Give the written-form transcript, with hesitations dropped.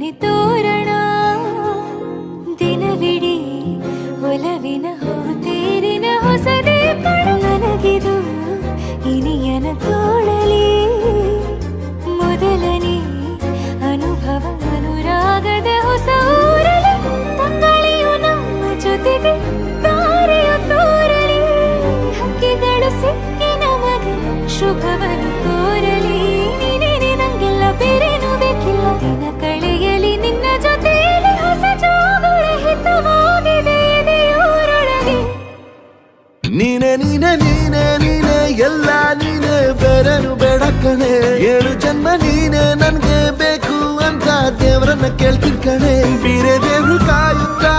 ಮನೆ ತೋರಣ ದಿನವಿಡೀ ಒಲವಿನ ತೇರಿನ ಹೊಸದೇ ಪಡ ನನಗಿದು ಇನಿಯನ ತೋಳಲಿ ಮೊದಲನೇ ಅನುಭವ ಅನುರಾಗದ ಹೊಸ ಊರಲಿ ತಂಗಳಿಯು ನಮ್ಮ ಜೊತೆಗೆ ತಾರೆಯು ತೋರಲಿ ಹಕ್ಕಿಗಳು ಸಿಕ್ಕಿ ನಮಗೆ ಶುಭವನ್ನು ಕೋರಲಿ ನೀನೇ ನಂಗೆಲ್ಲ ಬೇರೇನು ಬೇಕಿಲ್ಲ ದಿನ ಕಳೆಯಲಿ ನಿನ್ನ ಜೊತೆಯಲ್ಲಿ ಹೊಸ ಜೋಗುಳ ಹಿತವಾಗಿದೆ ಎದೆಯೂರೊಳಗೆ ನೀನೆ ನೀನೆ ನೀನೆ ನೀನೆ ಎಲ್ಲ ನೀನೆ ಬೇರೆನು ಬೇಡ ಕಣೆ 7 ಜನ್ಮ ನೀನೆ ನನ್ಗೆ ಬೇಕು ಅಂತ ದೇವರನ್ನ ಕೇಳ್ತೀನಿ ಕಣೆ ಬೇರೆ ದೇವ್ರು ಕಾಯುತ್ತಾ